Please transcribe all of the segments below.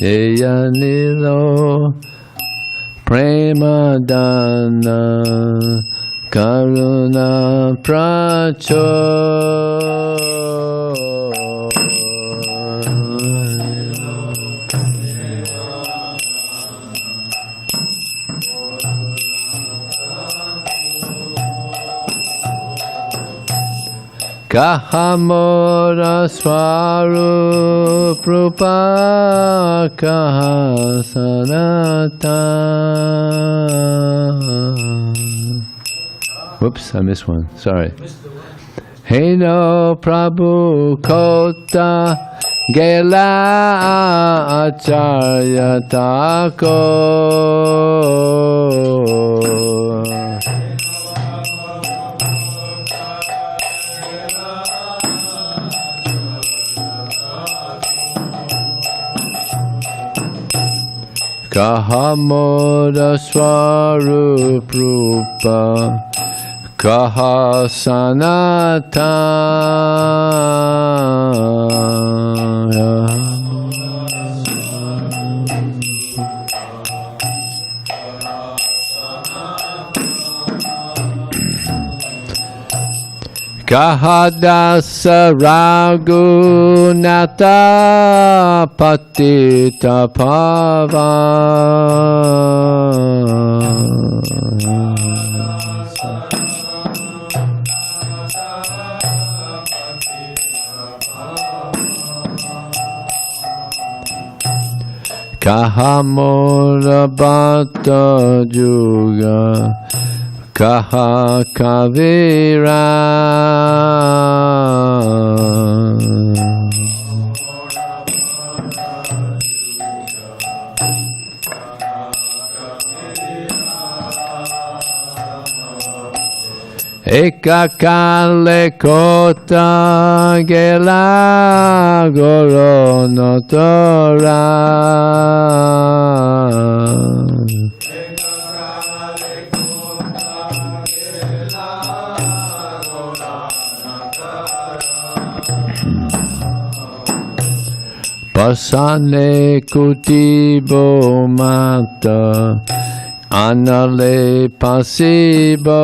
Eyanilo Premadana Karuna Pracho Kahamora Swarup Rupa Kahasanata. Whoops, I missed one. Sorry. Heino Prabhu Kota Gela Acharya Tako. Kahamoda Swarup Rupa Kahasanata. Kahadasa Raghunatha Patita Pava. Kahamora Bhatta Juga Kaha Kavira. Ekakale kota gela goronotora. Pasane kutibo mata anale pasibo.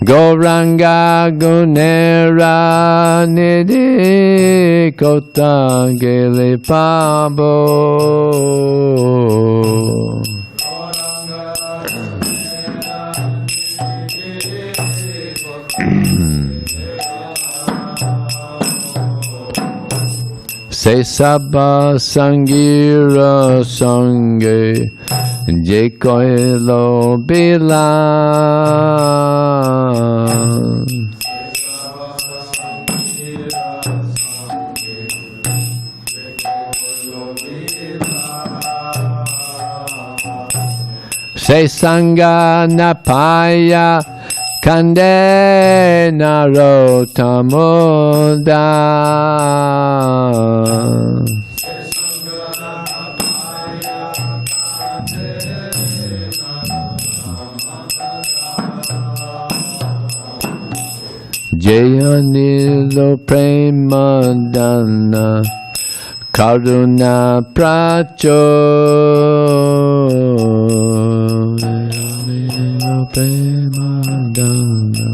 Gauranga Gunera Nidhi Kota Gele Pabo. Se Sabha Sangira Sange Jekoilo Bila. Se Sangha Napaya Kande Narotamuda. Jayanilo Premadana Karuna Pracho. Jayanilo Premadana.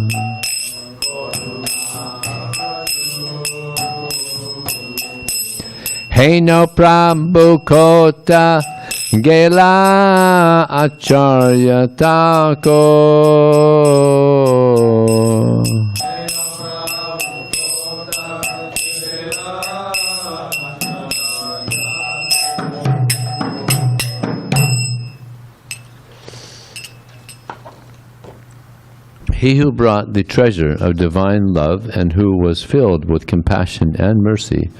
Heino Prabhu Kota Gela Acharya Tako. He who brought the treasure of divine love and who was filled with compassion and mercy,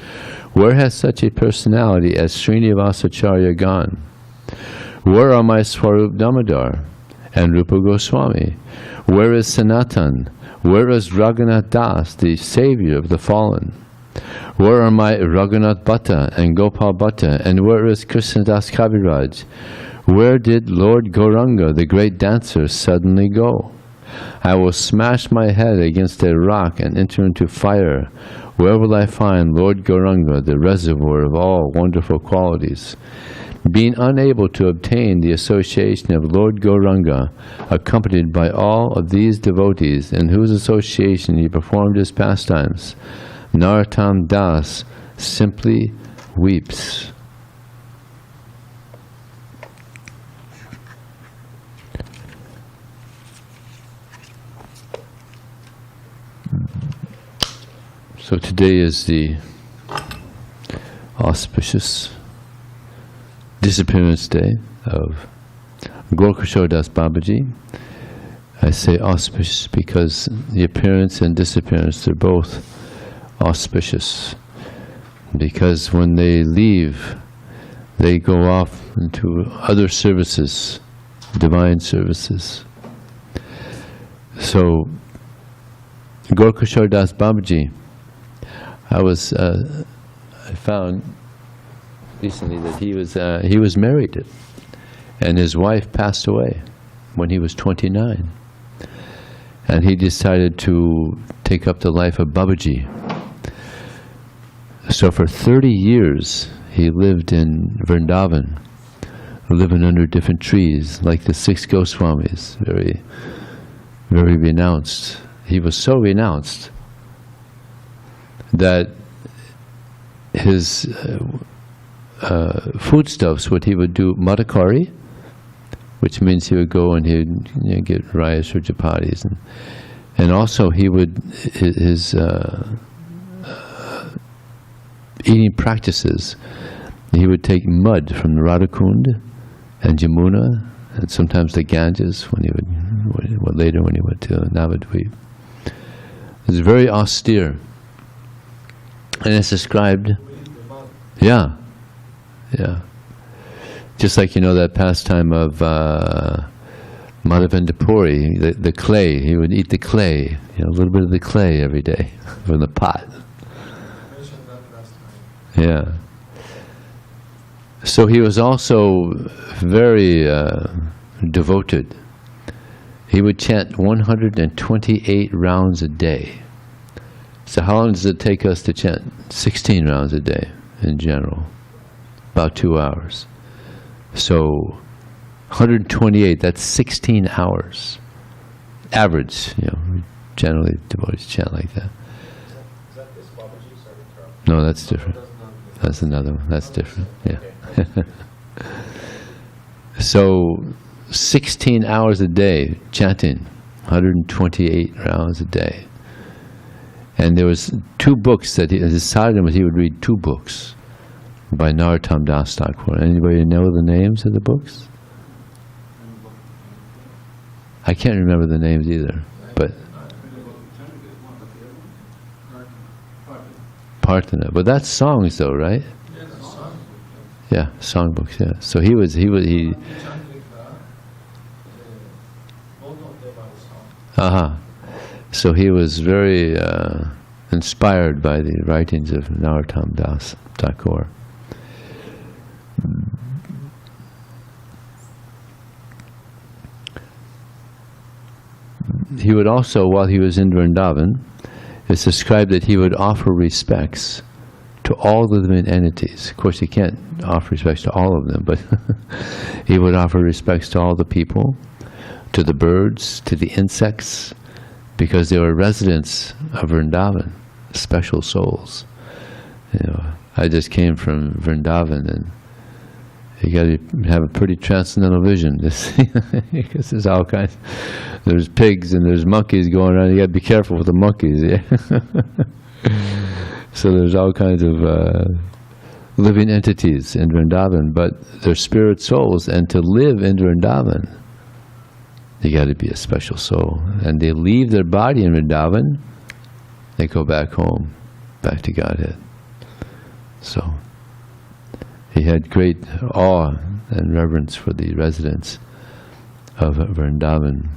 where has such a personality as Srinivasacharya gone? Where are my Swarup Damodar and Rupa Goswami? Where is Sanatan? Where is Raghunath Das, the savior of the fallen? Where are my Raghunath Bhatta and Gopal Bhatta? And where is Krishnadas Kaviraj? Where did Lord Gauranga, the great dancer, suddenly go? I will smash my head against a rock and enter into fire. Where will I find Lord Gauranga, the reservoir of all wonderful qualities? Being unable to obtain the association of Lord Gauranga, accompanied by all of these devotees in whose association he performed his pastimes, Narottam Das simply weeps. So today is the auspicious disappearance day of Gaura Kishora Dasa Babaji. I say auspicious because the appearance and disappearance, they're both auspicious. Because when they leave, they go off into other services, divine services. So, Gaura Kishora Dasa Babaji, I found recently that he was married, and his wife passed away when he was 29, and he decided to take up the life of Babaji. So for 30 years he lived in Vrindavana, living under different trees, like the 6 Goswamis, very, very renounced. He was so renounced that his foodstuffs, what he would do, Madhukari, which means he would go and he'd get rayas or chapatis, and also he would, his eating practices, he would take mud from the Radha-Kunda and Yamuna, and sometimes the Ganges when he would, later when he went to Navadvip. It was very austere. And it's described, yeah. Just like, that pastime of Madhavendra Puri, the clay, he would eat the clay, a little bit of the clay every day from the pot. Yeah. So he was also very devoted. He would chant 128 rounds a day. So how long does it take us to chant? 16 rounds a day in general, about 2 hours. So 128, that's 16 hours. Average, generally devotees chant like that. Is that this Babaji? Sorry, no, that's different. That's another one. That's different. Yeah. So 16 hours a day chanting, 128 rounds a day. And there was 2 books that he decided he would read 2 books by Narottam Das Thakur. Anybody know the names of the books? I can't remember the names either, but Partana. But that's songs though, right? Yeah, songbooks, yeah. So he So he was very inspired by the writings of Narottam Das Thakur. He would also, while he was in Vrindavan, it's described that he would offer respects to all the living entities. Of course, he can't offer respects to all of them, but he would offer respects to all the people, to the birds, to the insects, because they were residents of Vrindavan, special souls. I just came from Vrindavan, and you got to have a pretty transcendental vision, because there's all kinds. There's pigs and there's monkeys going around. You got to be careful with the monkeys. Yeah? So there's all kinds of living entities in Vrindavan, but they're spirit souls, and to live in Vrindavan, you got to be a special soul. And they leave their body in Vrindavan, they go back home, back to Godhead. So he had great awe and reverence for the residents of Vrindavan.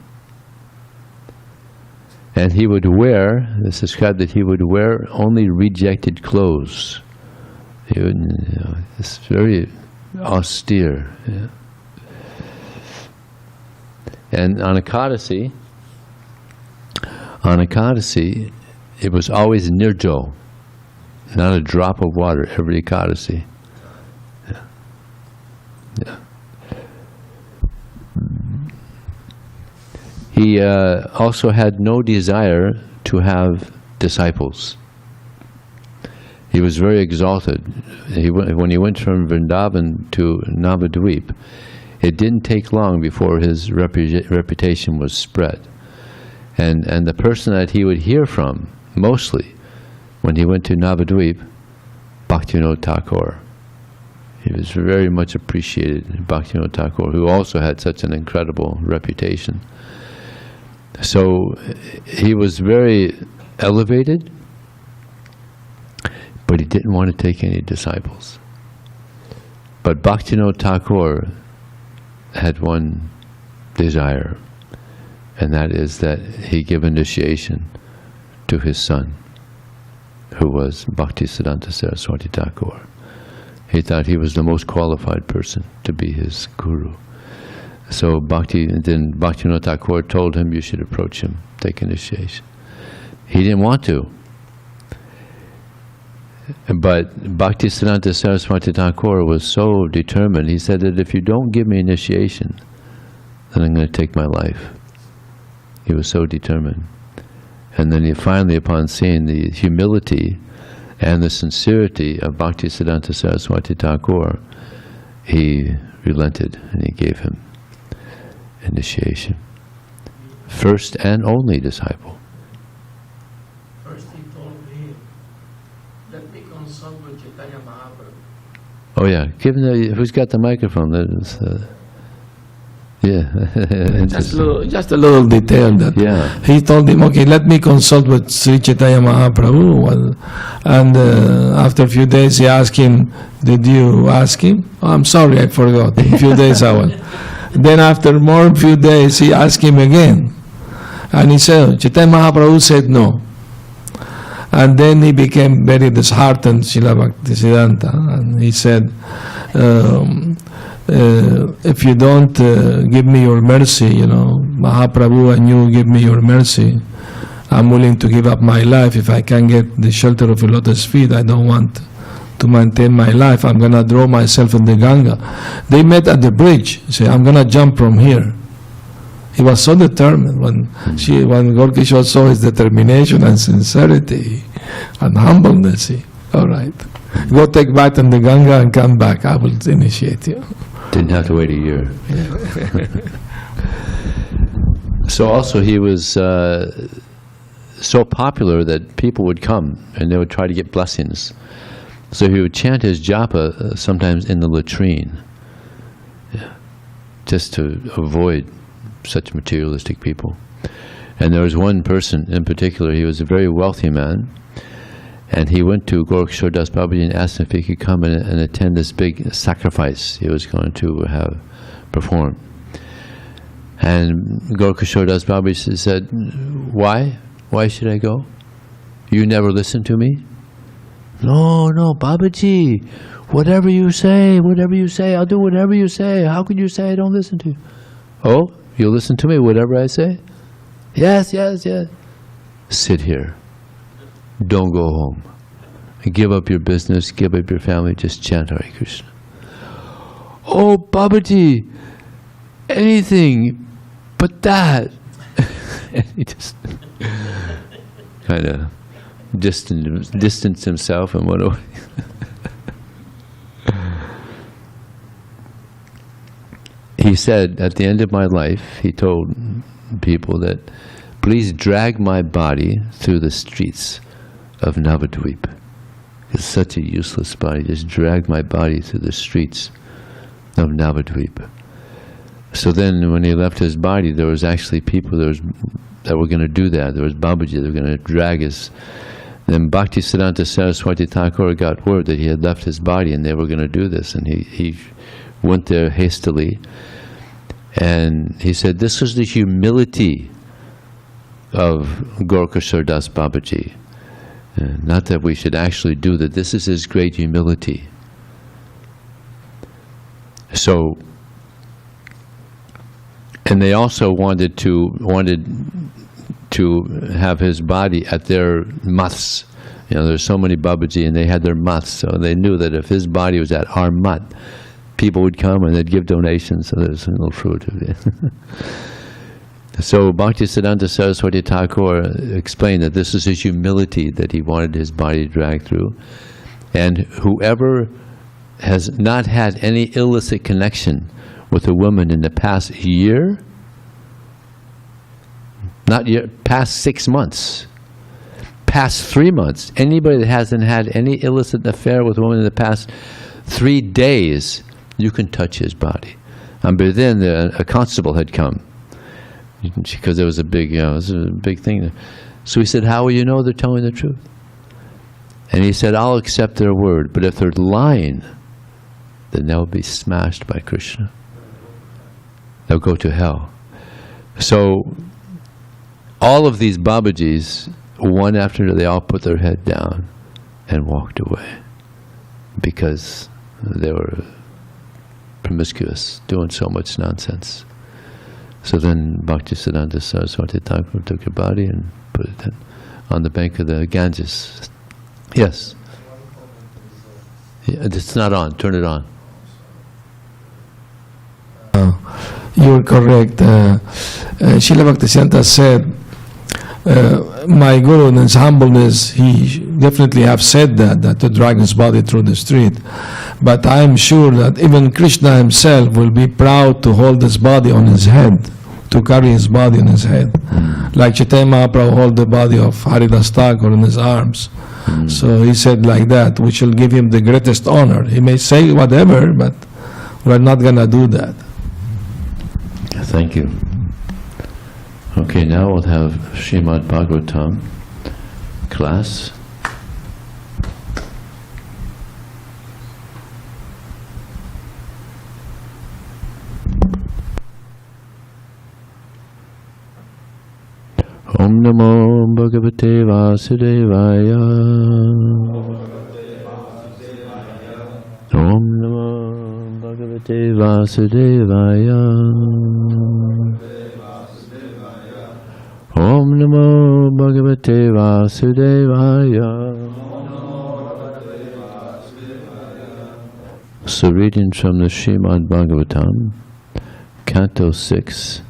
And he would wear, it's described that he would wear only rejected clothes. He would, it's very austere. Yeah. And on Ekadasi, it was always nirjo, not a drop of water every Ekadasi. Yeah. Yeah. He also had no desire to have disciples. He was very exalted. When he went from Vrindavana to Navadvip, it didn't take long before his reputation was spread. And the person that he would hear from, mostly, when he went to Navadvip, Bhaktivinoda Thakur. He was very much appreciated, Bhaktivinoda Thakur, who also had such an incredible reputation. So he was very elevated, but he didn't want to take any disciples. But Bhaktivinoda Thakur had one desire, and that is that he give initiation to his son, who was Bhaktisiddhanta Saraswati Thakur. He thought he was the most qualified person to be his guru. So Bhaktivinoda Thakur told him, you should approach him, take initiation. He didn't want to. But Bhaktisiddhanta Saraswati Thakur was so determined, he said that if you don't give me initiation, then I'm going to take my life. He was so determined. And then he finally, upon seeing the humility and the sincerity of Bhaktisiddhanta Saraswati Thakur, he relented and he gave him initiation. First and only disciple. First he told me, let me consult with Chaitanya Mahaprabhu. Oh yeah, who's got the microphone? Yeah. just a little detail that he told him, okay, let me consult with Sri Chaitanya Mahaprabhu. And after a few days he asked him, did you ask him? Oh, I'm sorry, I forgot. In a few days I will. Then after more few days he asked him again. And he said, Chaitanya Mahaprabhu said no. And then he became very disheartened, Srila Bhaktisiddhanta. And he said, if you don't give me your mercy, Mahaprabhu, and you give me your mercy, I'm willing to give up my life if I can get the shelter of your lotus feet. I don't want to maintain my life. I'm going to throw myself in the Ganga. They met at the bridge. He said, I'm going to jump from here. He was so determined. When Gaura Kishora saw his determination and sincerity and humbleness, all right, go take bath in the Ganga and come back. I will initiate you. Didn't have to wait a year. So also he was so popular that people would come and they would try to get blessings. So he would chant his japa sometimes in the latrine, just to avoid such materialistic people. And there was one person in particular, he was a very wealthy man, and he went to Gaura Kishora Dasa Babaji and asked him if he could come and attend this big sacrifice he was going to have performed. And Gaura Kishora Dasa Babaji said, why? Why should I go? You never listen to me? No, Babaji, whatever you say, I'll do whatever you say. How could you say I don't listen to you? Oh, you'll listen to me, whatever I say? Yes. Sit here. Don't go home. Give up your business, give up your family, just chant Hare Krishna. Oh, Babaji, anything but that. And he just kind of distanced himself and went away. He said, at the end of my life, he told people that, please drag my body through the streets of Navadvip. It's such a useless body. Just drag my body through the streets of Navadvip. So then when he left his body, there was actually people that were going to do that. There was Babaji that were going to drag his... Then Bhaktisiddhanta Saraswati Thakur got word that he had left his body and they were going to do this. And he went there hastily. And he said, this is the humility of Gaura Kishora Dasa Babaji. Not that we should actually do that. This is his great humility. And they also wanted to have his body at their maths. You know, there's so many Babaji, and they had their maths, so they knew that if his body was at our mat, people would come and they'd give donations. So there's a little fruit of it. So Bhaktisiddhanta Saraswati Thakur explained that this is his humility, that he wanted his body dragged through. And whoever has not had any illicit connection with a woman in the past year, not yet, past 6 months, past 3 months, anybody that hasn't had any illicit affair with a woman in the past 3 days, you can touch his body. But then a constable had come, because there was a big, it was a big thing. So he said, how will you know they're telling the truth? And he said, I'll accept their word, but if they're lying, then they'll be smashed by Krishna. They'll go to hell. So all of these Babajis, one after another, they all put their head down and walked away because they were promiscuous, doing so much nonsense. So then Bhaktisiddhanta Saraswati Thakur took her body and put it on the bank of the Ganges. Yes? Yeah, it's not on. Turn it on. You're correct. Srila Bhaktisiddhanta said, my Guru in his humbleness, he definitely have said that to drag his body through the street. But I am sure that even Krishna himself will be proud to hold his body on his head, to carry his body on his head. Like Chaitanya Mahaprabhu hold the body of Haridas Thakur in his arms. So he said like that, we shall give him the greatest honor. He may say whatever, but we're not going to do that. Thank you. Okay, now we'll have Srimad Bhagavatam class. Om Namo Bhagavate Vasudevaya. Om Namo Bhagavate Vasudevaya. Om Namo Bhagavate Vasudevaya. So reading from the Srimad Bhagavatam, Canto 6,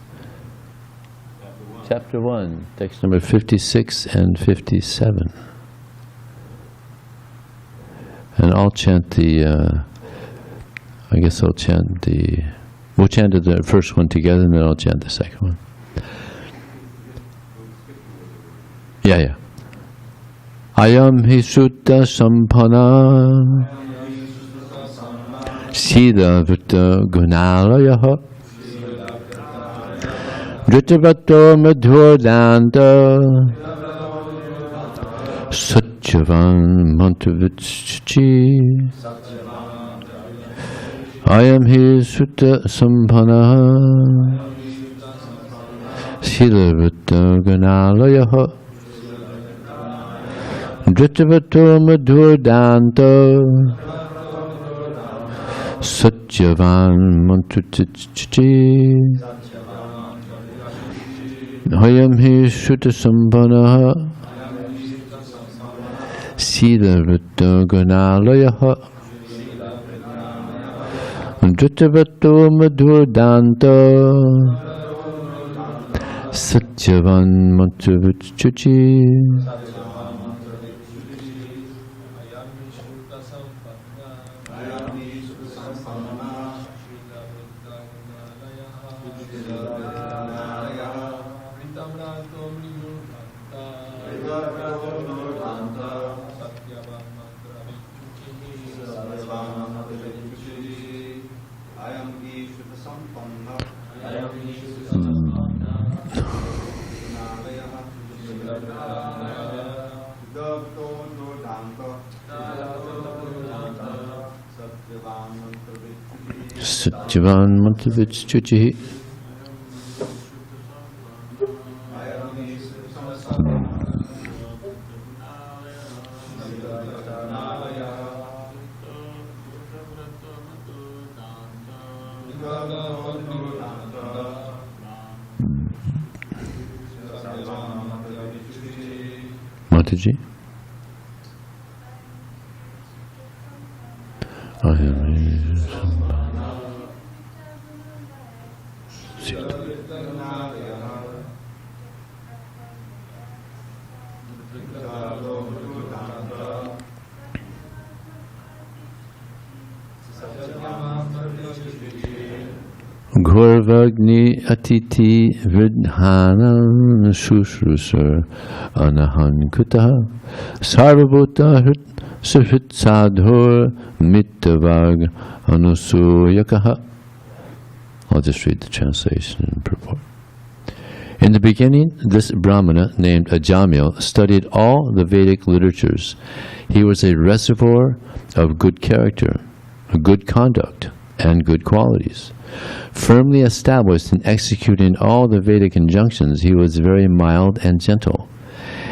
Chapter 1, text number 56 and 57. And I'll chant the, I guess I'll chant the, we'll chant the first one together and then I'll chant the second one. Yeah. Ayam hi sutta sampana sila vutta gunalayaha Vrittavato madhurdanta satyavan mantravitchi Ayam hi sutta sampana sila vutta gunalayaha Vrittavato madhurdanta satyavan mantravitchi Hayam hi shuta sambhanaha sila vritta gunalayaha Vrittavato madhurdanta satyavan mantravitchi Satyavan mantravitchi Mataji. Ghorvagni atiti vidhanam shushrusar anahan kutaha sarvabhuta suhit sadhur mittavag anusuyakaha. I'll just read the translation and purport. In the beginning, this Brahmana named Ajamila studied all the Vedic literatures. He was a reservoir of good character, good conduct, and good qualities. Firmly established in executing all the Vedic injunctions, he was very mild and gentle,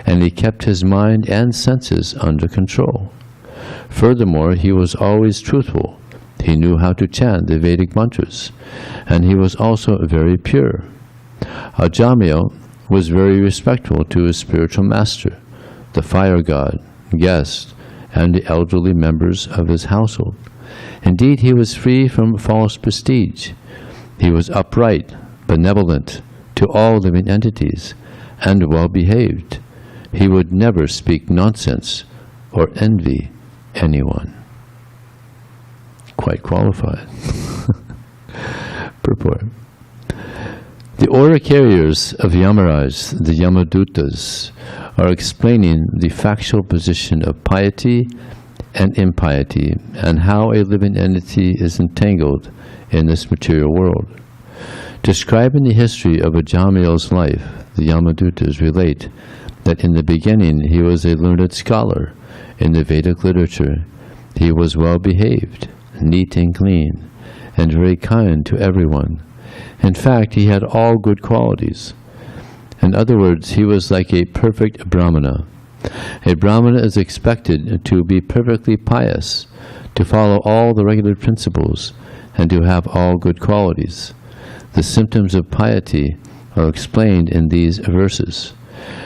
and he kept his mind and senses under control. Furthermore, he was always truthful. He knew how to chant the Vedic mantras, and he was also very pure. Ajamila was very respectful to his spiritual master, the fire god, guests, and the elderly members of his household. Indeed, he was free from false prestige. He was upright, benevolent to all living entities, and well-behaved. He would never speak nonsense or envy anyone. Quite qualified. Purport. The order carriers of Yamarāja, the Yamadutas, are explaining the factual position of piety and impiety, and how a living entity is entangled in this material world. Describing the history of Ajamila's life, the Yamadutas relate that in the beginning he was a learned scholar in the Vedic literature. He was well behaved, neat and clean, and very kind to everyone. In fact, he had all good qualities. In other words, he was like a perfect Brahmana. A Brahmana is expected to be perfectly pious, to follow all the regular principles, and to have all good qualities. The symptoms of piety are explained in these verses.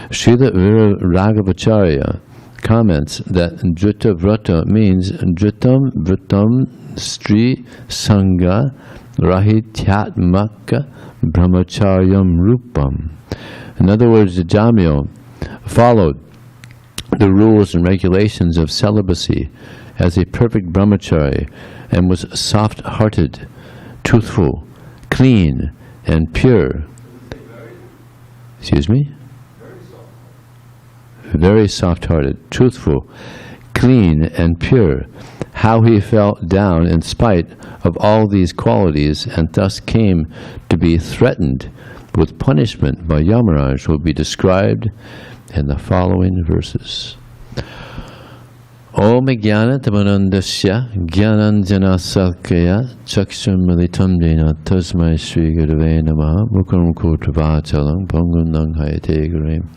Srila Raghavacharya comments that Drita Vrata means Dritam Vratam Stri Sangha Rahityatmaka Brahmacharyam Rupam. In other words, Ajamila followed the rules and regulations of celibacy as a perfect brahmachari and was soft-hearted, truthful, clean, and pure. Excuse me? Very soft-hearted, truthful, clean, and pure. How he felt down in spite of all these qualities and thus came to be threatened with punishment by Yamarāja will be described in the following verses. Om Jnana Tamanandasya Jnananjana Salkaya Chakshur Militam Dena Tasmai Sri Gurave Namaha Mukharam Kotravachalam Pangundang Hayate Gurim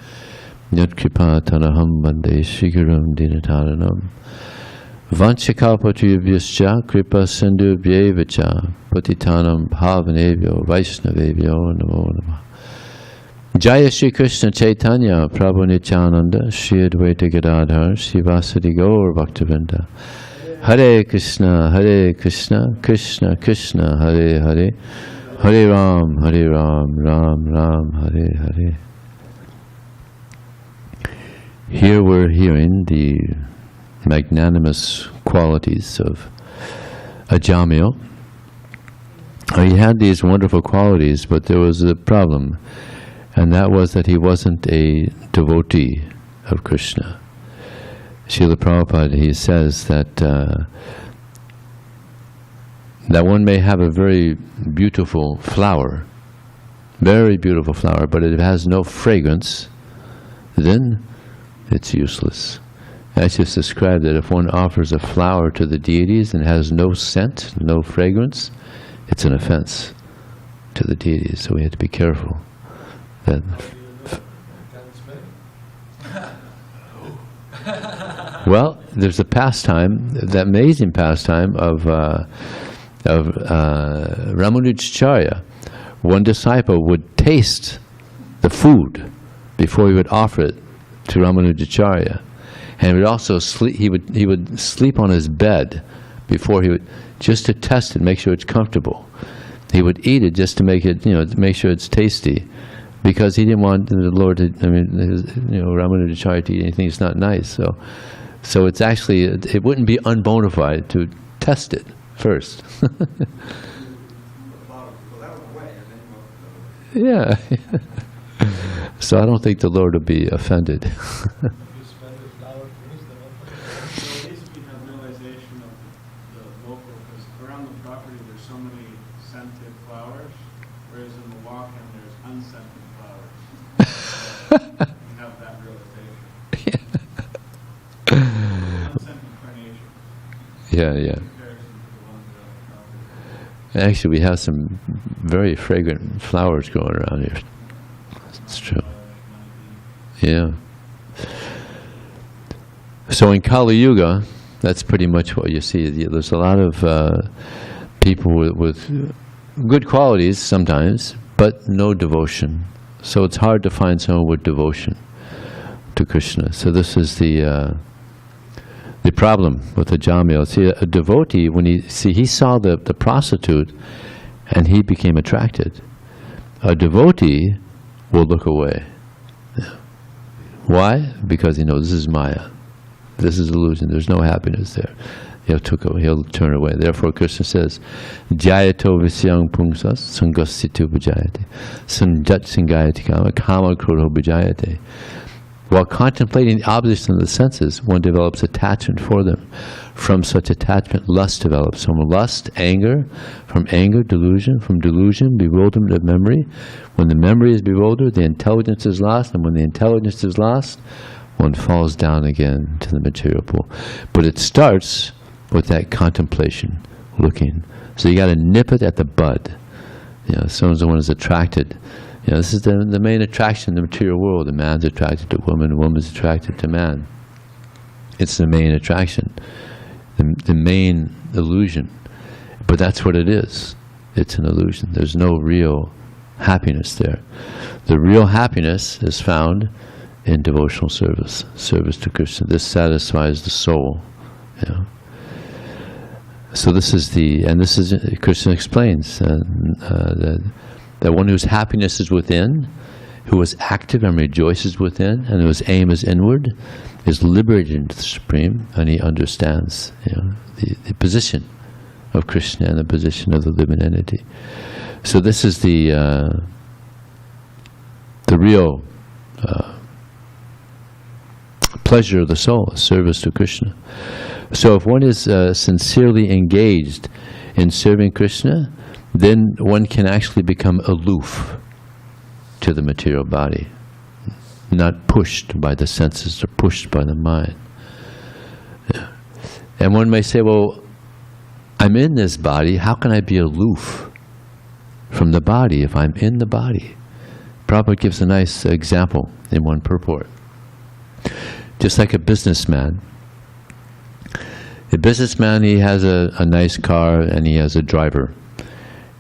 Yatkripa Tanaham Bande Sri Gurum Dinataranam Vanchakalpatriyabhyascha Kripa Sindhu Vyevacha Patitanam Bhavanevyo Vaishnavevyo Namo Namah. Jaya Shri Krishna Chaitanya Prabhu Nityananda Shri Advaita Gadadhar Shri Vasadi Gaur Bhaktivinoda. Hare Krishna Krishna Krishna Hare Hare Hare Ram Ram Ram Hare Hare. Here we're hearing the magnanimous qualities of Ajamila. He had these wonderful qualities, but there was a problem. And that was that he wasn't a devotee of Krishna. Srila Prabhupada, he says that that one may have a very beautiful flower, but if it has no fragrance, then it's useless. As just described that if one offers a flower to the deities and has no scent, no fragrance, it's an offense to the deities. So we have to be careful. Well, there's a pastime, the amazing pastime of Ramanujacharya. One disciple would taste the food before he would offer it to Ramanujacharya. And he would also sleep, he would sleep on his bed before he would, just to test it, make sure it's comfortable. He would eat it just to make it, to make sure it's tasty, because he didn't want the Lord to, Ramanujacharya to eat anything that's not nice. So it's actually, it wouldn't be unbonafide to test it first. Yeah. So I don't think the Lord would be offended. Yeah. Actually, we have some very fragrant flowers growing around here. It's true. Yeah. So in Kali Yuga, that's pretty much what you see. There's a lot of people with good qualities sometimes, but no devotion. So it's hard to find someone with devotion to Krishna. So this is the problem with Ajamila. See, a devotee, when he saw the prostitute and he became attracted. A devotee will look away. Why? Because he knows this is Maya. This is illusion. There's no happiness there. He'll turn away. Therefore Krishna says, Jayato visyang pungsas sangasitu bhajayate sanjat singayati kama krodho bhajayate. While contemplating the objects in the senses, one develops attachment for them. From such attachment, lust develops. From lust, anger. From anger, delusion. From delusion, bewilderment of memory. When the memory is bewildered, the intelligence is lost. And when the intelligence is lost, one falls down again to the material pool. But it starts with that contemplation, looking. So you got to nip it at the bud. Someone is attracted. This is the main attraction in the material world. The man's attracted to woman, the woman's attracted to man. It's the main attraction, the main illusion. But that's what it is. It's an illusion. There's no real happiness there. The real happiness is found in devotional service to Krishna. This satisfies the soul. So this is Krishna explains that one whose happiness is within, who is active and rejoices within, and whose aim is inward, is liberated into the Supreme, and he understands the position of Krishna and the position of the living entity. So this is the real pleasure of the soul, service to Krishna. So if one is sincerely engaged in serving Krishna, then one can actually become aloof to the material body, not pushed by the senses or pushed by the mind. And one may say, well, I'm in this body, how can I be aloof from the body if I'm in the body? Prabhupada gives a nice example in one purport. Just like a businessman. A businessman, he has a nice car and he has a driver.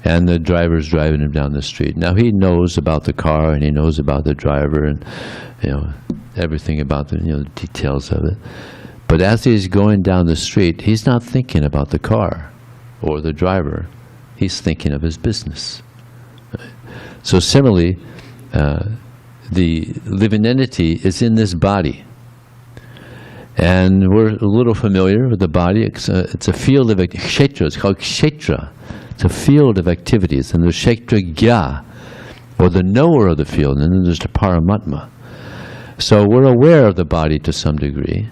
And the driver's driving him down the street. Now he knows about the car and he knows about the driver and everything about the details of it. But as he's going down the street, he's not thinking about the car or the driver. He's thinking of his business. So similarly, the living entity is in this body. And we're a little familiar with the body. It's a field of kshetra. It's called kshetra. It's a field of activities. And there's kshetragya, or the knower of the field, and then there's the paramatma. So we're aware of the body to some degree,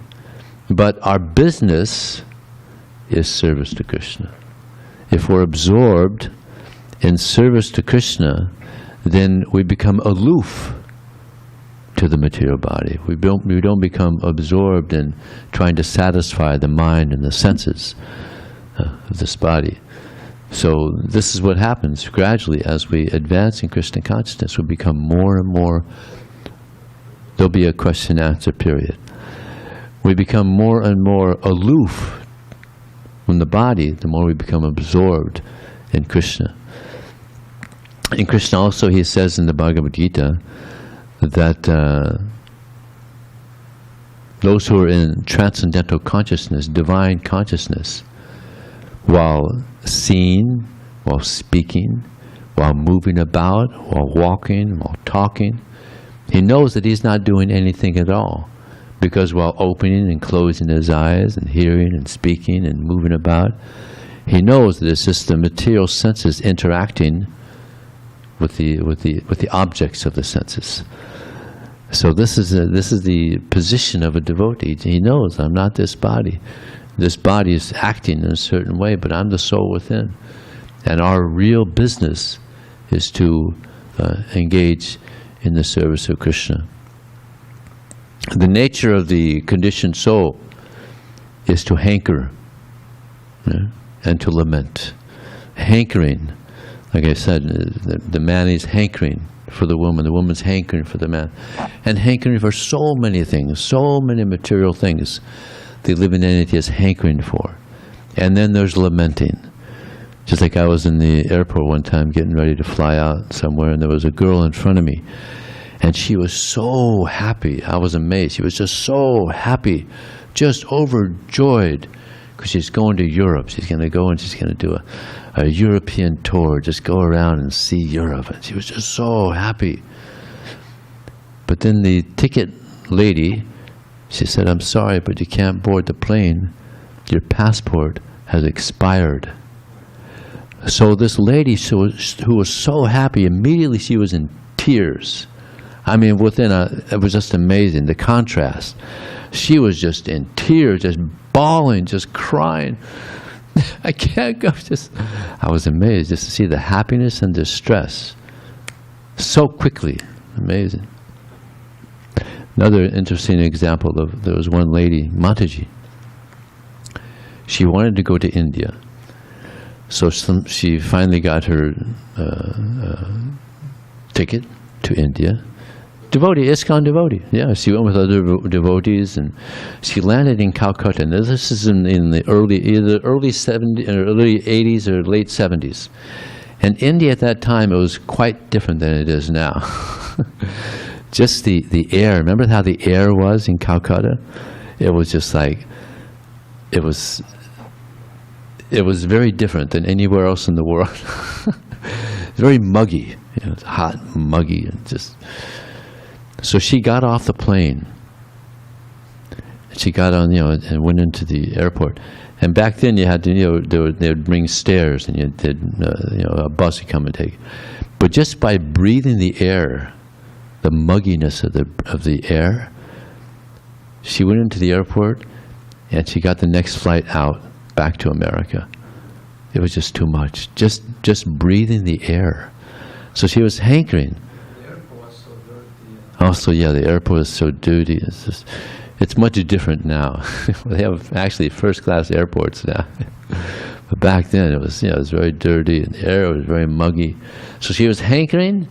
but our business is service to Krishna. If we're absorbed in service to Krishna, then we become aloof to the material body. We don't become absorbed in trying to satisfy the mind and the senses of this body. So this is what happens gradually as we advance in Krishna consciousness. We become more and more, there'll be a question and answer period. We become more and more aloof from the body, the more we become absorbed in Krishna. In Krishna also, he says in the Bhagavad Gita that those who are in transcendental consciousness, divine consciousness, while seeing, while speaking, while moving about, while walking, while talking, he knows that he's not doing anything at all. Because while opening and closing his eyes and hearing and speaking and moving about, he knows that it's just the material senses interacting with the objects of the senses. So this is the position of a devotee. He knows, I'm not this body. This body is acting in a certain way, but I'm the soul within. And our real business is to engage in the service of Krishna. The nature of the conditioned soul is to hanker, and to lament. Hankering, like I said, the man is hankering for the woman's hankering for the man, and hankering for so many things, so many material things the living entity is hankering for. And then there's lamenting. Just like I was in the airport one time getting ready to fly out somewhere, and there was a girl in front of me, and she was so happy. I was amazed. She was just so happy, just overjoyed, because she's going to Europe. She's going to go and she's going to do a European tour, just go around and see Europe. And she was just so happy. But then the ticket lady, she said, I'm sorry, but you can't board the plane. Your passport has expired. So this lady who was so happy, immediately she was in tears. I mean, it was just amazing, the contrast. She was just in tears, just bawling, just crying. I can't go. I was amazed just to see the happiness and distress so quickly. Amazing. Another interesting example there was one lady, Mataji. She wanted to go to India. So she finally got her ticket to India. Devotee, ISKCON devotee. Yeah, she went with other devotees, and she landed in Calcutta. And this is in the either early 70s or early 80s or late 70s. And India at that time, it was quite different than it is now. Just the air. Remember how the air was in Calcutta? It was just like, it was very different than anywhere else in the world. It's very muggy. It's hot, muggy, and just... So she got off the plane. She got on, and went into the airport. And back then you had to, they would bring stairs, and you did, a bus would come and take. But just by breathing the air, the mugginess of the air, she went into the airport, and she got the next flight out back to America. It was just too much. Just breathing the air. So she was hankering. Also, yeah, the airport is so dirty. It's much different now. They have actually first-class airports now. But back then, it was very dirty, and the air was very muggy. So she was hankering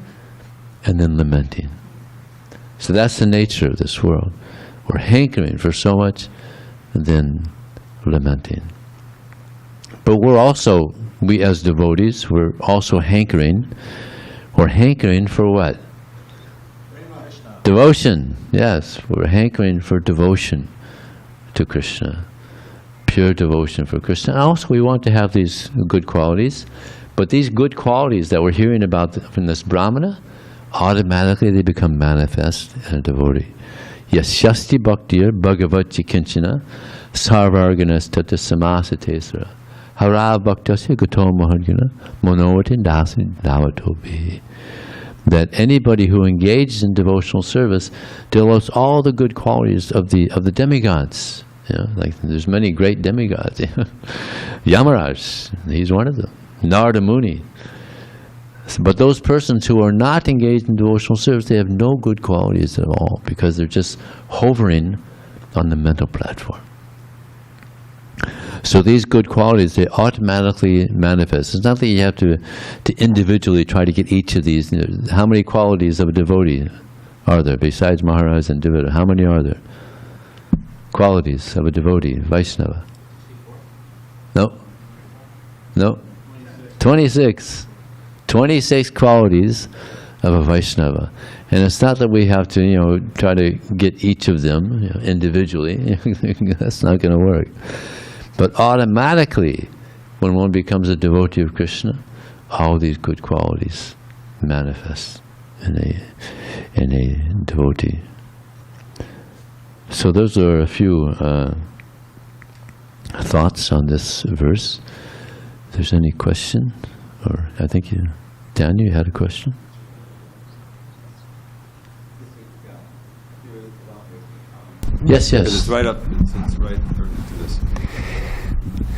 and then lamenting. So that's the nature of this world. We're hankering for so much and then lamenting. But we as devotees, we're also hankering. We're hankering for what? Devotion, yes. We're hankering for devotion to Krishna. Pure devotion for Krishna. And also we want to have these good qualities. But these good qualities that we're hearing about from this Brahmana, automatically they become manifest in a devotee. Yasyasti bhaktir bhagavati kinchana sarvarganas tata samasatesara hara bhaktasya gato mahadgana monovatin dasi davatobi. That anybody who engages in devotional service develops all the good qualities of the demigods. Like there's many great demigods. Yamarāja, he's one of them. Narada Muni. But those persons who are not engaged in devotional service, they have no good qualities at all, because they're just hovering on the mental platform. So these good qualities, they automatically manifest. It's not that you have to individually try to get each of these. How many qualities of a devotee are there besides Maharaja and Devata? How many are there? Qualities of a devotee, Vaishnava? No. 26. 26 qualities of a Vaishnava. And it's not that we have to, try to get each of them individually. That's not going to work. But automatically, when one becomes a devotee of Krishna, all these good qualities manifest in a devotee. So those are a few thoughts on this verse. If there's any question, or I think Daniel, you had a question? Yes. It's right up. It's right to this.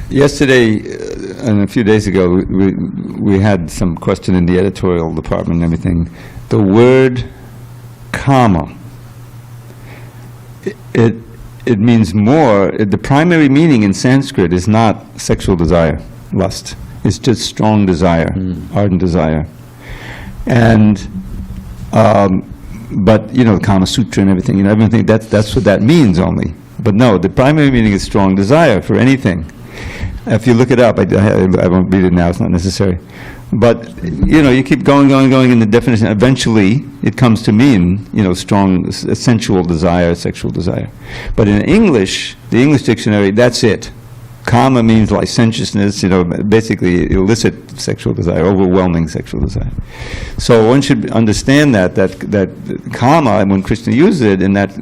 Yesterday and a few days ago, we had some question in the editorial department and everything. The word kama. It means more. The primary meaning in Sanskrit is not sexual desire, lust. It's just strong desire, ardent desire, and. But Kama Sutra and everything, everything that's what that means only. But no, the primary meaning is strong desire for anything. If you look it up, I won't read it now. It's not necessary. But you keep going in the definition. Eventually, it comes to mean strong sensual desire, sexual desire. But in English, the English dictionary, that's it. Kama means licentiousness, basically illicit sexual desire, overwhelming sexual desire. So one should understand that kama, when Krishna uses it in that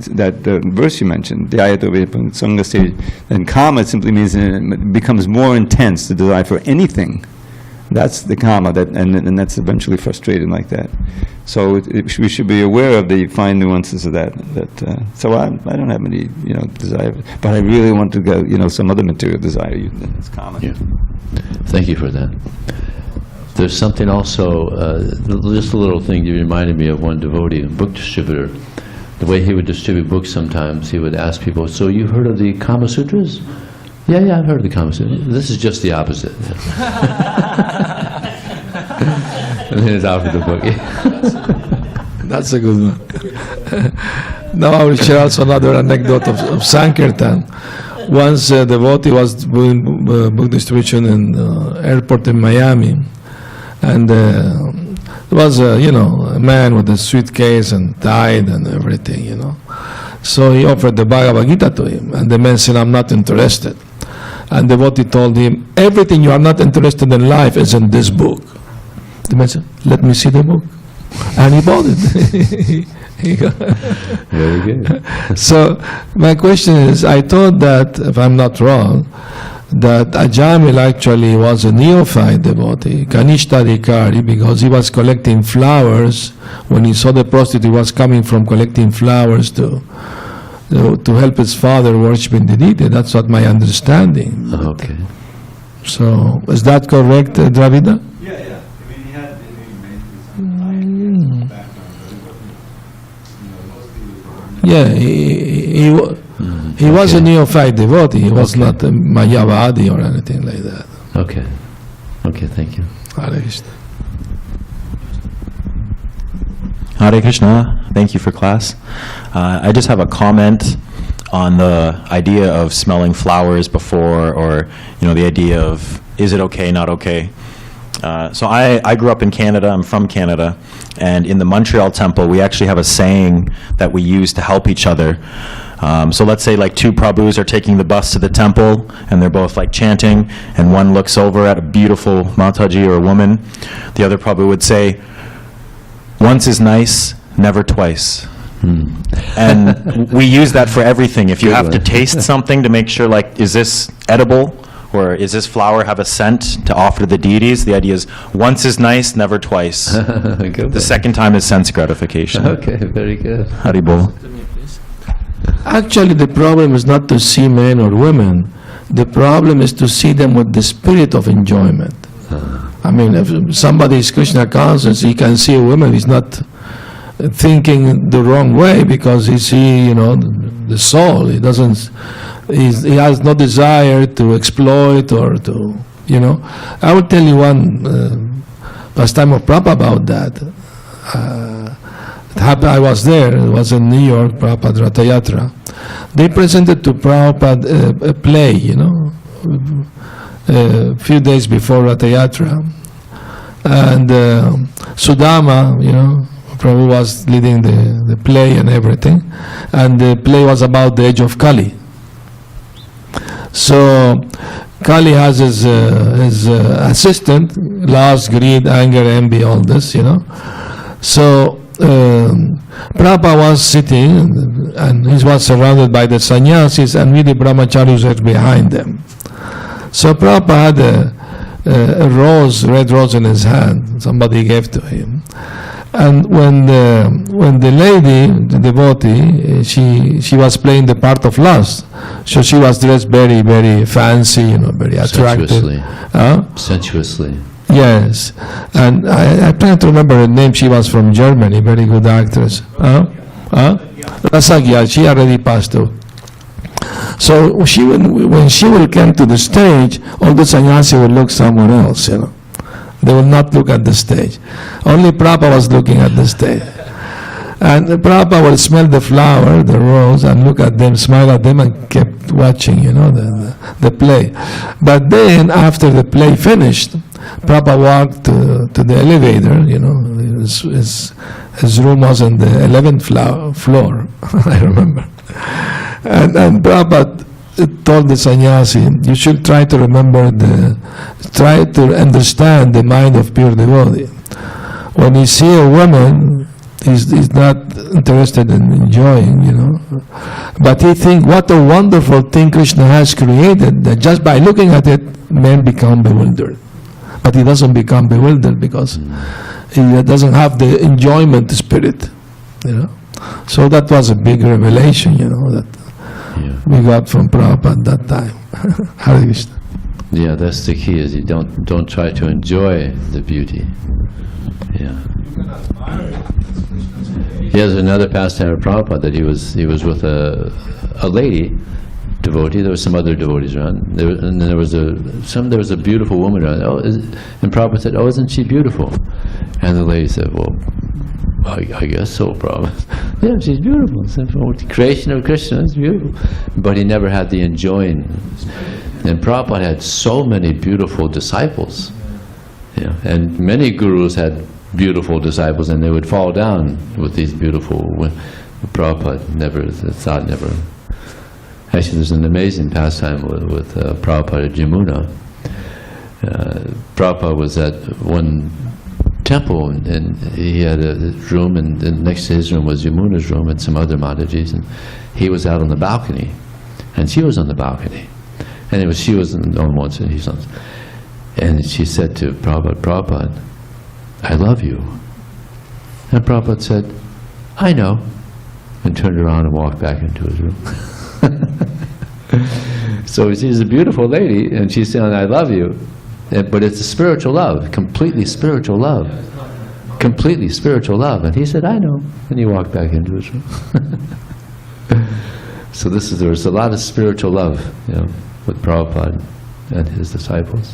verse you mentioned, the ayatollah sangha stage, then kama simply means it becomes more intense, the desire for anything. That's the kama, and that's eventually frustrated like that. So we should be aware of the fine nuances of that. So I don't have any desire, but I really want to go some other material desire. It's common. Yeah. Thank you for that. There's something also, just a little thing you reminded me of one devotee, a book distributor. The way he would distribute books sometimes, he would ask people, so you've heard of the Kama Sutras? Yeah, I've heard of the Kama Sutras. This is just the opposite. And then it's out of the book. That's a good one. Now I will share also another anecdote of Sankirtan. Once a devotee was doing book distribution in airport in Miami, and there was a man with a suitcase and tied and everything, So he offered the Bhagavad Gita to him, and the man said, I'm not interested. And the devotee told him, everything you are not interested in life is in this book. The man said, let me see the book. And he bought it. Very good. So my question is, I thought that, if I'm not wrong, that Ajamila actually was a neophyte devotee, Kanishtadikari, because he was collecting flowers. When he saw the prostitute, he was coming from collecting flowers to help his father worshiping the deity. That's what my understanding. Okay. So, is that correct, Dravida? Yeah. I mean, he had some background, but he wasn't, he was a neophyte devotee. He was not a Mayavadi or anything like that. Okay, thank you. Hare Krishna. Hare Krishna, thank you for class. I just have a comment on the idea of smelling flowers before, or the idea of is it okay, not okay. So I grew up in Canada. I'm from Canada, and in the Montreal temple we actually have a saying that we use to help each other. So let's say like two Prabhus are taking the bus to the temple, and they're both like chanting, and one looks over at a beautiful Mataji or a woman. The other Prabhu would say, once is nice, never twice. And we use that for everything. If you Good have one. to taste something to make sure, like, is this edible? Or is this flower have a scent to offer to the deities? The idea is once is nice, never twice. Good. The second time is sense gratification. Okay, very good. Haribol. Actually, the problem is not to see men or women. The problem is to see them with the spirit of enjoyment. I mean, if somebody is Krishna conscious, he can see a woman, he's not thinking the wrong way because he see, the soul. He doesn't, he has no desire to exploit or to, I will tell you one pastime of Prabhupada about that. It happened, I was there, it was in New York, Prabhupada Ratha Yatra. They presented to Prabhupada a play, a few days before Ratha Yatra. And Sudama, Prabhu was leading the play and everything, and the play was about the age of Kali. So Kali has his assistant, lust, greed, anger, envy, all this, So Prabhupada was sitting, and he was surrounded by the sannyasis, and really brahmacharis were behind them. So Prabhupada had a rose, red rose in his hand, somebody gave to him. And when the lady, the devotee, she was playing the part of lust, so she was dressed very, very fancy, very attractive. Sensuously. Yes, and I try to remember her name. She was from Germany, very good actress. Rasagya, she already passed away. So when she will come to the stage, all the sannyasi will look somewhere else, They will not look at the stage. Only Prabhupada was looking at the stage. And Prabhupada will smell the flower, the rose, and look at them, smile at them, and kept watching, the play. But then, after the play finished, Prabhupada walked to the elevator, his room was on the 11th floor, I remember. And Prabhupada told the sannyasi, you should try to try to understand the mind of pure devotee. When you see a woman, he's not interested in enjoying, but he thinks what a wonderful thing Krishna has created, that just by looking at it, men become bewildered. But he doesn't become bewildered because he doesn't have the enjoyment spirit, So that was a big revelation, that we got from Prabhupada at that time. Hare Krishna. Yeah, that's the key, is you don't try to enjoy the beauty. Yeah. He has another pastime of Prabhupada that he was with a lady devotee. There were some other devotees around. There was a beautiful woman around. And Prabhupada said, "Oh, isn't she beautiful?" And the lady said, "Well, I guess so, Prabhupada." Yeah, she's beautiful. The creation of Krishna is beautiful. But he never had the enjoying. And Prabhupada had so many beautiful disciples. And many gurus had beautiful disciples, and they would fall down with these beautiful women. Prabhupada never. Actually, there's an amazing pastime with Prabhupada at Yamuna. Prabhupada was at one temple, and he had a room, and next to his room was Yamuna's room and some other Madhujis, and he was out on the balcony, and she was on the balcony. And she was on one side, he's on. And she said to Prabhupada, "I love you." And Prabhupada said, "I know," and turned around and walked back into his room. So she's a beautiful lady, and she's saying, "I love you," but it's a spiritual love, completely spiritual love. Completely spiritual love. And he said, "I know," and he walked back into his room. So there's a lot of spiritual love, with Prabhupada and his disciples.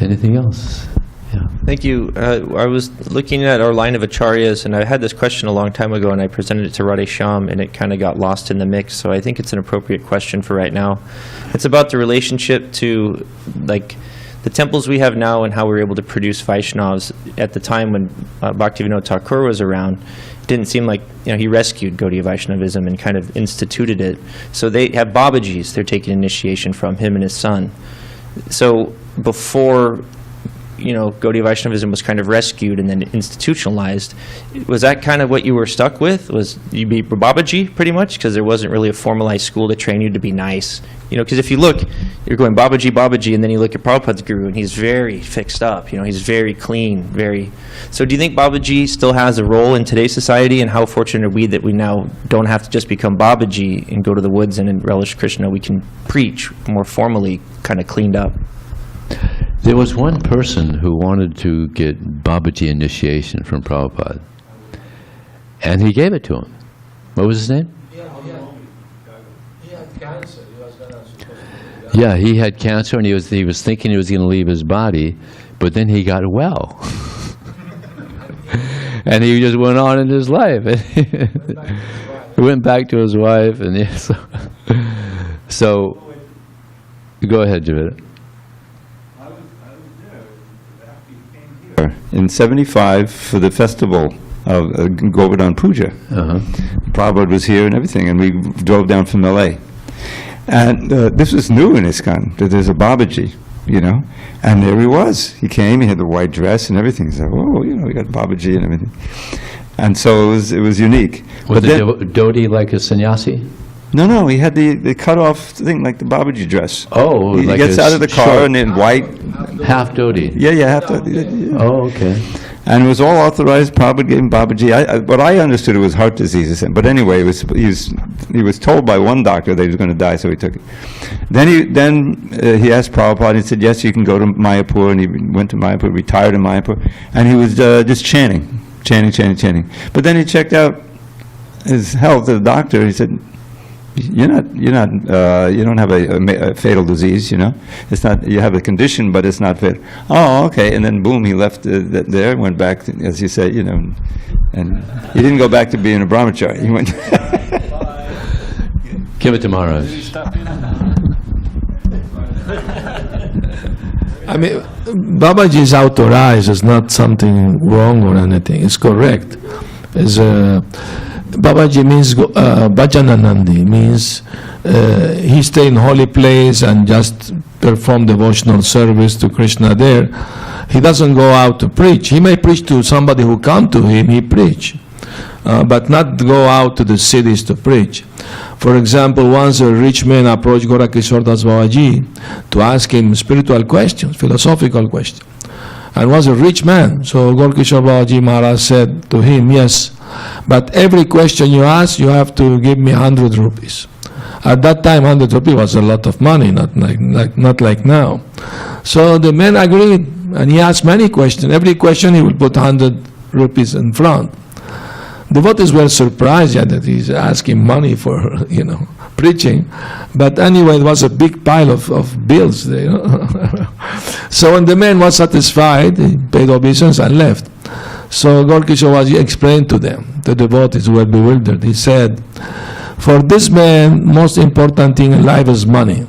Anything else? Yeah. Thank you. I was looking at our line of acharyas, and I had this question a long time ago, and I presented it to Radhe Shyam, and it kind of got lost in the mix, so I think it's an appropriate question for right now. It's about the relationship to, the temples we have now and how we were able to produce Vaishnavas. At the time when Bhaktivinoda Thakur was around, it didn't seem like, he rescued Gaudiya Vaishnavism and kind of instituted it. So they have Babajis they're taking initiation from, him and his son. So before Gaudiya Vaishnavism was kind of rescued and then institutionalized, was that kind of what you were stuck with? Was you be Babaji pretty much? Because there wasn't really a formalized school to train you to be nice. Because if you look, you're going Babaji, and then you look at Prabhupada's guru, and he's very fixed up. He's very clean, very. So do you think Babaji still has a role in today's society, and how fortunate are we that we now don't have to just become Babaji and go to the woods and relish Krishna? We can preach more formally, kind of cleaned up. There was one person who wanted to get Babaji initiation from Prabhupada, and he gave it to him. What was his name? He had cancer. He was going to. Yeah, he had cancer, and he was thinking he was going to leave his body, but then he got well, and he just went on in his life. He went back to his wife, and so go ahead, Javita. In '75 for the festival Govardhan Puja. Prabhupada was here and everything, and we drove down from LA. And this was new in ISKCON, that there's a Babaji, you know. And there he was. He came, he had the white dress and everything. He said, oh, you know, we got Babaji and everything. And so it was unique. Was the dhoti like a sannyasi? No, he had the cut-off thing, like the Babaji dress. Oh, he like gets out of the car short, and in white. half dhoti. Yeah, half dhoti. Yeah. Oh, okay. And it was all authorized. Prabhupada gave him Babaji. What I understood, it was heart disease. But anyway, he was told by one doctor that he was going to die, so he took it. Then he asked Prabhupada. He said, "Yes, you can go to Mayapur," and he went to Mayapur, retired in Mayapur, and he was just chanting. But then he checked out his health. The doctor, he said, you don't have a fatal disease, you know. It's not, you have a condition, but it's not fatal. Oh, okay. And then boom, he left there, went back, as you say, you know, and he didn't go back to being a brahmachari. He went. Give it to Maharaj. I mean, Babaji is authorized. It's not something wrong or anything. It's correct. Babaji means bhajana Nandi, means he stay in holy place and just perform devotional service to Krishna there. He doesn't go out to preach. He may preach to somebody who come to him, he preach, but not go out to the cities to preach. For example, once a rich man approached Gaura Kishora Dasa Babaji to ask him spiritual questions, philosophical questions, and was a rich man. So Gaura Kishora Babaji Maharaja said to him, yes, but every question you ask, you have to give me 100 rupees. At that time, 100 rupees was a lot of money, not like now. So the man agreed, and he asked many questions. Every question he would put 100 rupees in front. Devotees were surprised that he's asking money for, preaching. But anyway, it was a big pile of bills there. So when the man was satisfied, he paid obeisance and left. So Gaura Kishora Babaji explained to them, the devotees who were bewildered. He said, for this man, most important thing in life is money.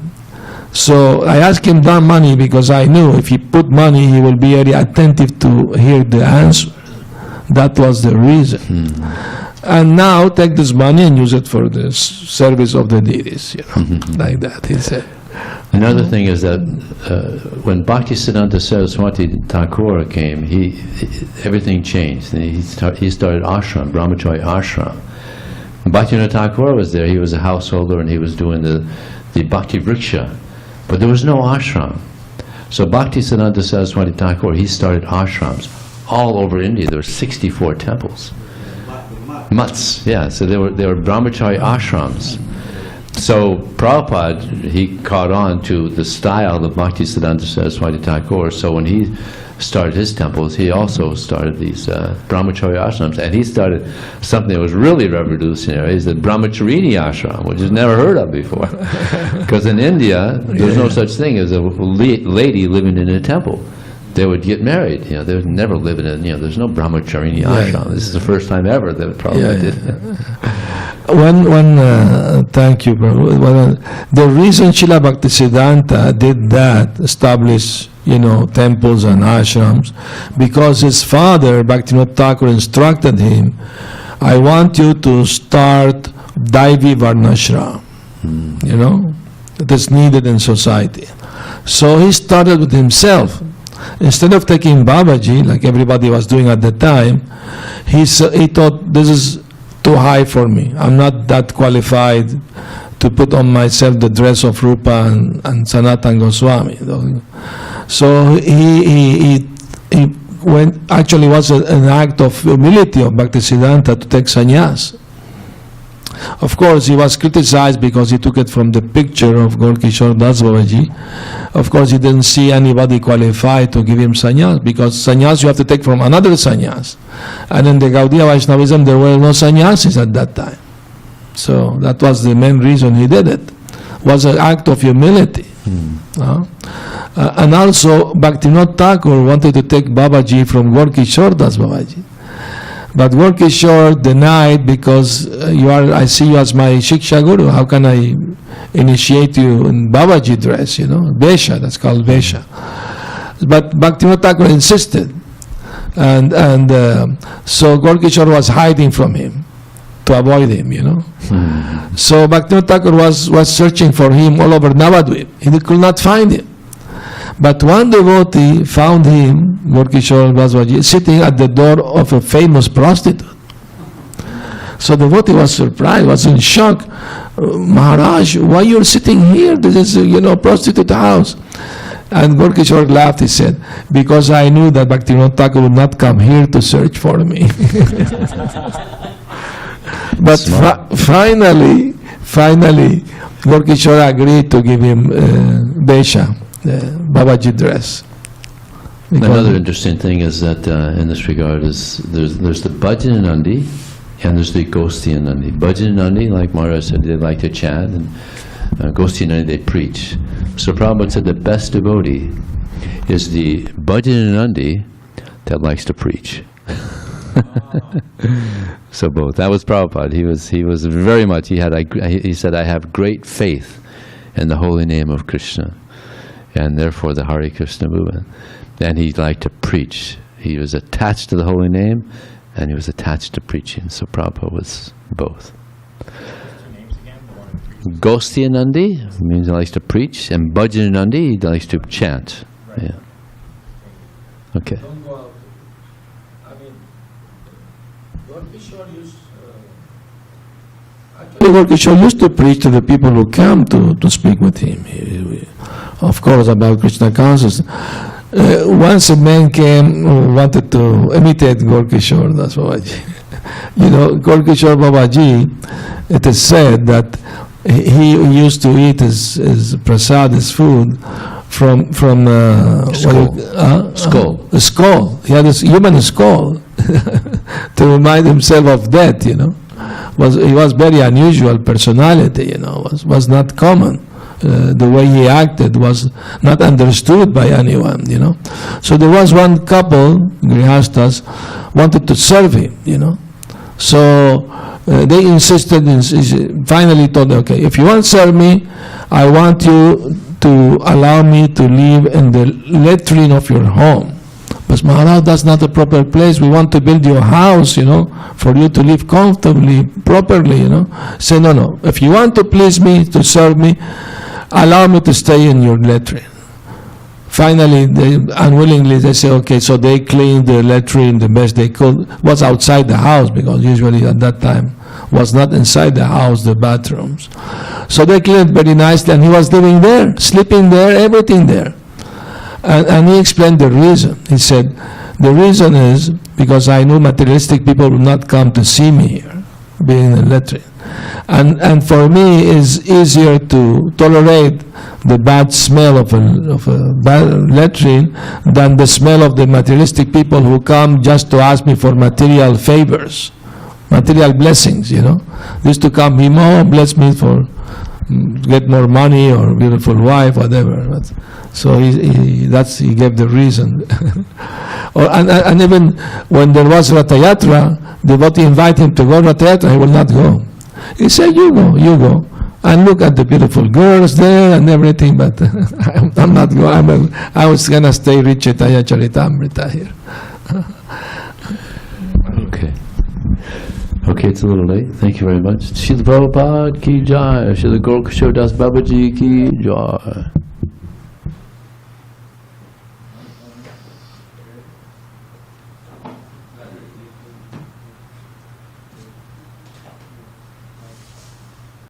So I asked him that money because I knew if he put money, he will be very attentive to hear the answer. That was the reason. And now take this money and use it for the service of the deities, like that, he said. Another thing is that when Bhaktisiddhanta Saraswati Thakur came, everything changed. He started ashram, brahmachari ashram. Bhaktivinoda Thakur was there. He was a householder and he was doing the Bhakti Vriksha. But there was no ashram. So Bhaktisiddhanta Saraswati Thakur, he started ashrams all over India. There were 64 temples. Mutts, yeah. So they were brahmachari ashrams. So Prabhupada, he caught on to the style of Bhaktisiddhanta Saraswati Thakur. So when he started his temples, he also started these brahmachari ashrams. And he started something that was really revolutionary, is the brahmacharini ashram, which is never heard of before. Because in India, there's no such thing as a lady living in a temple. They would get married. They would never live in a, there's no brahmacharini ashram. This is the first time ever that Prabhupada did it. Thank you, Prabhu. The reason Srila Bhaktisiddhanta did that, establish, temples and ashrams, because his father, Bhaktivinoda Thakur, instructed him, I want you to start Daivi Varnashram, that is needed in society. So he started with himself. Instead of taking Babaji, like everybody was doing at the time, he thought, this is too high for me. I'm not that qualified to put on myself the dress of Rupa and Sanatana Goswami. So he went, actually was an act of humility of Bhaktisiddhanta to take sannyas. Of course, he was criticized because he took it from the picture of Gaura Kishora Dasa Babaji. Of course, he didn't see anybody qualified to give him sannyas, because sannyas you have to take from another sannyas. And in the Gaudiya Vaishnavism, there were no sannyasis at that time. So that was the main reason he did it. It was an act of humility. And also, Bhaktivinoda Thakur wanted to take Babaji from Gaura Kishora Dasa Babaji. But Gaura Kishora denied, because I see you as my Shiksha Guru. How can I initiate you in Babaji dress, Vesha, that's called Vesha. But Bhaktivinoda Thakur insisted. So Gaura Kishora was hiding from him to avoid him, So Bhaktivinoda Thakur was searching for him all over Navadvip. He could not find him. But one devotee found him, Gaura Kishora Babaji, sitting at the door of a famous prostitute. So the devotee was surprised, was in shock. Maharaj, why you're sitting here? This is, prostitute house. And Gaura Kishora laughed. He said, because I knew that Bhaktivinoda Thakur would not come here to search for me. But finally, Gaura Kishora agreed to give him Vesha, Babaji dress. Another interesting thing is that in this regard is there's the bhajana Nandi and there's the Gosti Nandi. Bhajana Nandi, like Maharaja said, they like to chant, and Gosti Nandi, they preach. So Prabhupada said the best devotee is the bhajana Nandi that likes to preach. So both. That was Prabhupada. He was very much, he said, I have great faith in the holy name of Krishna, and therefore the Hare Krishna movement. And he liked to preach. He was attached to the holy name, and he was attached to preaching. So Prabhupada was both. Gosti Nandi means he likes to preach, and Bhajana Nandi, he likes to chant. Yeah. Okay. Gaura Kishora used to preach to the people who come to speak with him, of course, about Krishna consciousness. Once a man came who wanted to imitate Gaura Kishora Dasa Babaji. Gaura Kishora Babaji, it is said that he used to eat his prasad, his food, from skull. A skull. He had a human skull to remind himself of death, He was very unusual personality, was not common. The way he acted was not understood by anyone, So there was one couple, Grihastas, wanted to serve him, So they insisted, finally told, okay, if you want to serve me, I want you to allow me to live in the latrine of your home. But Maharaj, that's not the proper place. We want to build your house, for you to live comfortably, properly, Say, no. If you want to please me, to serve me, allow me to stay in your latrine. Finally, unwillingly, they say, okay, so they cleaned the latrine the best they could. It was outside the house, because usually at that time was not inside the house, the bathrooms. So they cleaned very nicely, and he was living there, sleeping there, everything there. And he explained the reason. He said, the reason is because I know materialistic people will not come to see me here, being in the latrine. And for me, it's easier to tolerate the bad smell of a bad latrine than the smell of the materialistic people who come just to ask me for material favors, material blessings, They used to come, bless me for get more money or beautiful wife, whatever. So he gave the reason. And even when there was Ratha Yatra, devotee invited him to go Ratha Yatra, he will not go. He said, you go. And look at the beautiful girls there and everything, but I'm not going. I was going to stay read Chaitanya Charitamrita here. Okay, it's a little late. Thank you very much. Srila Prabhupada ki jai. Srila Gaura Kishora Dasa Babaji ki jai.